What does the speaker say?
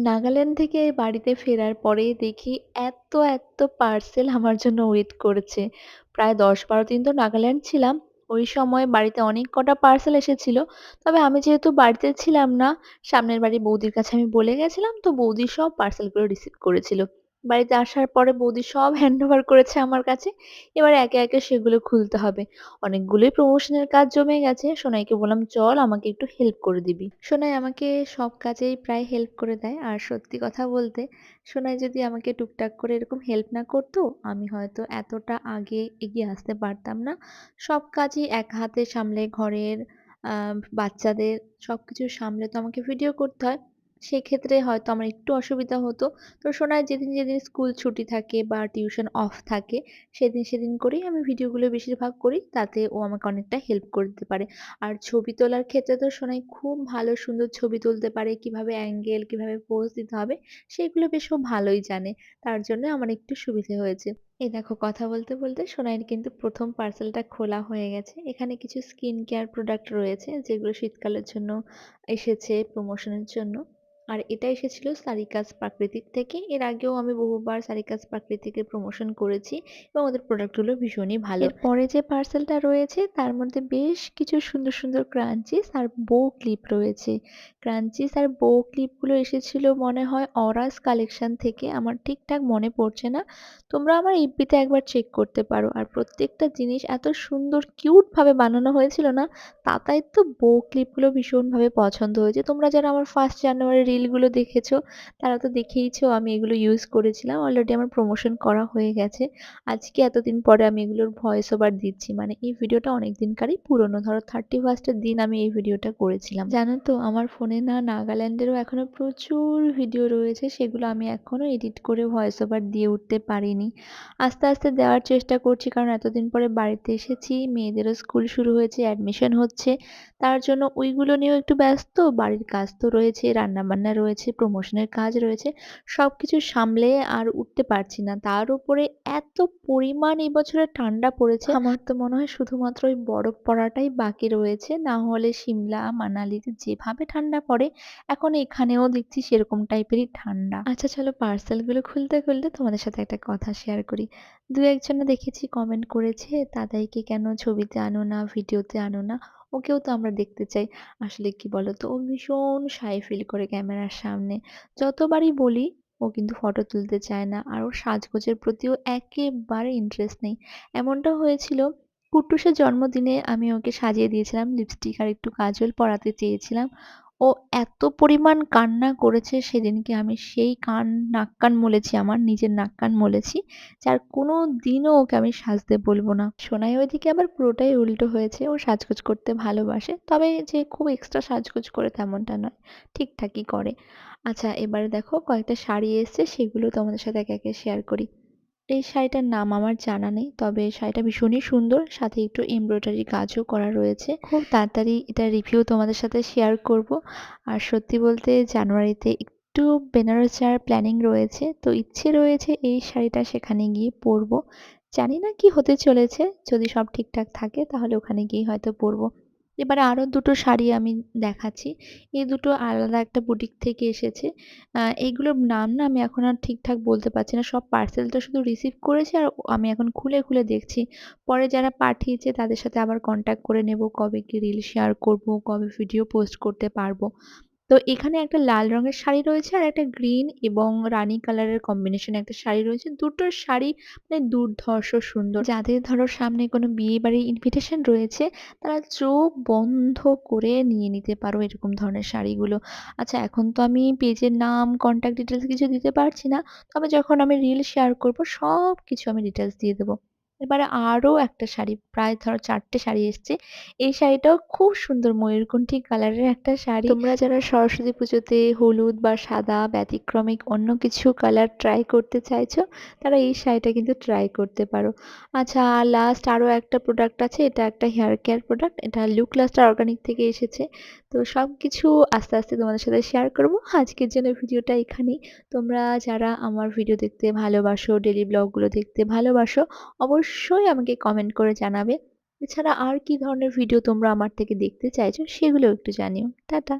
নাগাল্যান্ড থেকে বাড়িতে ফেরার পরে দেখি এত পার্সেল আমার জন্য ওয়েট করেছে। প্রায় ১০-১২ দিন তো নাগাল্যান্ড ছিলাম। ওই সময় বাড়িতে অনেক কটা পার্সেল এসেছিল। তবে আমি যেহেতু বাড়িতে ছিলাম না, সামনের বাড়ির বৌদির কাছে আমি বলে গেছিলাম, তো বৌদি সব পার্সেলগুলো রিসিভ করেছিল। বাড়িতে আসার পরে বৌদি সব হ্যান্ডওভার করেছে আমার কাছে। এবার একে সেগুলো খুলতে হবে। অনেকগুলোই প্রমোশনের কাজ জমে গেছে। সোনাইকে বললাম, "চল আমাকে একটু হেল্প করে দিবি।" সোনাই আমাকে সব কাজেই প্রায় হেল্প করে দেয়। আর সত্যি কথা বলতে সোনাই যদি আমাকে টুকটাক করে এরকম হেল্প না করতো, আমি হয়তো এতটা আগে এগিয়ে আসতে পারতাম না। সব কাজই এক হাতে সামলে ঘরের আ বাচ্চাদের সবকিছু সামলে তো আমাকে ভিডিও করতে হয়। সেক্ষেত্রে হয়তো আমার একটু অসুবিধা হতো। তো সোনার যেদিন স্কুল ছুটি থাকে বা টিউশন অফ থাকে সেদিন করেই আমি ভিডিওগুলো বেশিরভাগ করি। তাতে ও আমাকে অনেকটা হেল্প করে দিতে পারে। আর ছবি তোলার ক্ষেত্রে তো সোনাই খুব ভালো সুন্দর ছবি তুলতে পারে। কিভাবে অ্যাঙ্গেল, কিভাবে পোজ দিতে হবে সেগুলো বেশ ও ভালোই জানে। তার জন্য আমার একটু সুবিধে হয়েছে। এই দেখো কথা বলতে সোনাইয়ের কিন্তু ১ম পার্সেলটা খোলা হয়ে গেছে। এখানে কিছু স্কিন কেয়ার প্রোডাক্ট রয়েছে যেগুলো শীতকালের জন্য এসেছে প্রমোশনের জন্য। আর এটা এসেছিল সারিকাস প্রাকৃতিক থেকে। এর আগেও আমি বহুবার সারিকাস প্রাকৃতিকের প্রমোশন করেছি এবং ওদের প্রোডাক্টগুলো ভীষণই ভালো। এরপরে যে পার্সেলটা রয়েছে তার মধ্যে বেশ কিছু সুন্দর ক্রাঞ্চিস আর বো ক্লিপ রয়েছে। ক্রাঞ্চিস আর বো ক্লিপগুলো এসেছিল মনে হয় অরাস কালেকশন থেকে। আমার ঠিকঠাক মনে পড়ছে না। তোমরা আমার এফবিতে একবার চেক করতে পারো। আর প্রত্যেকটা জিনিস এত সুন্দর কিউট ভাবে বানানো হয়েছিল না, তাতাই তো বো ক্লিপগুলো ভীষণভাবে পছন্দ হয়েছে। তোমরা যারা আমার 1st জানুয়ারি রিলগুলো দেখেছো, তারা তো দেখেইছো আমি এগুলো ইউজ করেছিলাম। অলরেডি আমার প্রমোশন করা হয়ে গেছে। আজকে এতদিন পরে আমি এগুলোর ভয়েস ওভার দিচ্ছি। মানে এই ভিডিওটা অনেক দিনকারই পুরনো। ধরো 31st এর দিন আমি এই ভিডিওটা করেছিলাম। জানো তো আমার ফোনে না নাগাল্যান্ডেরও এখনো প্রচুর ভিডিও রয়েছে। সেগুলো আমি এখনো এডিট করে ভয়েস ওভার দিয়ে উঠতে পারিনি। আস্তে দেওয়ার চেষ্টা করছি কারণ এতদিন পরে বাড়িতে এসেছি। মেয়েদেরও স্কুল শুরু হয়েছে, অ্যাডমিশন হচ্ছে। তার জন্য ওইগুলো নিয়েও একটু ব্যস্ত। বাড়ির কাজ তো রয়েছে, রান্নাবান্না রয়েছে, প্রমোশনের কাজ রয়েছে। সবকিছু সামলে আর উঠতে পারছি না। তার উপরে এত পরিমাণ এবছরে ঠান্ডা পড়েছে, আমার তো মনে হয় শুধুমাত্র ওই বরফ পড়াটাই বাকি রয়েছে। না হলে সিমলা, মানালিতে যেভাবে ঠান্ডা পড়ে, এখন এখানেও দেখছি সেরকম টাইপেরই ঠান্ডা। আচ্ছা চলো পার্সেলগুলো খুলতে তোমাদের সাথে একটা কথা শেয়ার করি। ২-১ জনে দেখেছি কমেন্ট করেছে, "দাদাইকে কেন ছবিতে আনো না, ভিডিওতে আনো না? ওকেও তো আমরা দেখতে চাই।" আসলে কি বলতো? ও ভীষণ শাই ফিল করে ক্যামেরার সামনে। যতবারই বলি ও কিন্তু ফটো তুলতে চায় না। আর ওর সাজগোজের প্রতিও একেবারে ইন্টারেস্ট নেই। এমনটা হয়েছিল কুট্টুসের জন্মদিনে আমি ওকে সাজিয়ে দিয়েছিলাম। লিপস্টিক আর একটু কাজল পরাতে চেয়েছিলাম। ও এত পরিমাণ কান্না করেছে সেদিনকে আমি সেই নাক কান মলেছি আমার, নিজের নাক কান মলেছি। যার কোনোদিনও ওকে আমি সাজতে বলব না। সোনাই ওইদিকে আবার পুরোটাই উল্টো হয়েছে। ও সাজগোজ করতে ভালোবাসে। তবে যে খুব এক্সট্রা সাজগোজ করে তেমনটা নয়। ঠিকঠাকই করে। আচ্ছা এবারে দেখো কয়েকটা শাড়ি এসছে সেগুলো তোমাদের সাথে একে শেয়ার করি। এই শাড়িটার নাম আমার জানা নেই। তবে শাড়িটা ভীষণই সুন্দর। সাথে একটু এমব্রয়ডারি কাজও করা রয়েছে। খুব তাড়াতাড়ি এটার রিভিউ তোমাদের সাথে শেয়ার করব। আর সত্যি বলতে জানুয়ারিতে একটু বেনারস যাওয়ার প্ল্যানিং রয়েছে। তো ইচ্ছে রয়েছে এই শাড়িটা সেখানে গিয়ে পরবো। জানি না কি হতে চলেছে। যদি সব ঠিকঠাক থাকে তাহলে ওখানে গিয়েই হয়তো পরবো। এবারে আরো দুটো শাড়ি আমি দেখাচ্ছি। এই দুটো আলাদা একটা বুটিক থেকে এসেছে। এইগুলোর নাম না আমি এখন আর ঠিকঠাক বলতে পারছি না। সব পার্সেলটা শুধু রিসিভ করেছি আর আমি এখন খুলে দেখছি। পরে যারা পাঠিয়েছে তাদের সাথে আবার কনট্যাক্ট করে নেব। কবে কি রিল শেয়ার করব, কবে ভিডিও পোস্ট করতে পারবো। তো এখানে একটা লাল রঙের শাড়ি রয়েছে আর একটা গ্রিন এবং রানী কালারের কম্বিনেশন একটা শাড়ি রয়েছে। দুটো শাড়ি মানে দুর্ধর্ষ সুন্দর। যাদের ধরো সামনে কোনো বিয়েবাড়ির ইনভিটেশন রয়েছে তারা চোখ বন্ধ করে নিয়ে নিতে পারো এরকম ধরনের শাড়িগুলো। আচ্ছা এখন তো আমি পেজের নাম, কনট্যাক্ট ডিটেইলস কিছু দিতে পারছি না। তবে যখন আমি রিল শেয়ার করব সবকিছু আমি ডিটেইলস দিয়ে দেব। এবারে আরো একটা শাড়ি প্রায় ধরো ৪ টে শাড়ি এসছে। এই শাড়িটাও খুব সুন্দর ময়ূরকণ্ঠী কালারের একটা শাড়ি। তোমরা যারা সরস্বতী পুজোতে হলুদ বা সাদা ব্যতিক্রমিক অন্য কিছু কালার ট্রাই করতে চাইছো, তারা এই শাড়িটা কিন্তু ট্রাই করতে পারো। আচ্ছা লাস্ট আরো একটা প্রোডাক্ট আছে। এটা একটা হেয়ার কেয়ার প্রোডাক্ট। এটা লুক লাস্টার অর্গানিক থেকে এসেছে। তো সবকিছু আস্তে তোমাদের সাথে শেয়ার করব। আজকের জন্য ভিডিওটা এখানেই। তোমরা যারা আমার ভিডিও দেখতে ভালোবাসো, ডেইলি ব্লগগুলো দেখতে ভালোবাসো, অবশ্যই আমাকে কমেন্ট করে জানাবে। এছাড়া আর কি ধরনের ভিডিও তোমরা আমার থেকে দেখতে চাইছো সেগুলোও একটু জানিও। টাটা।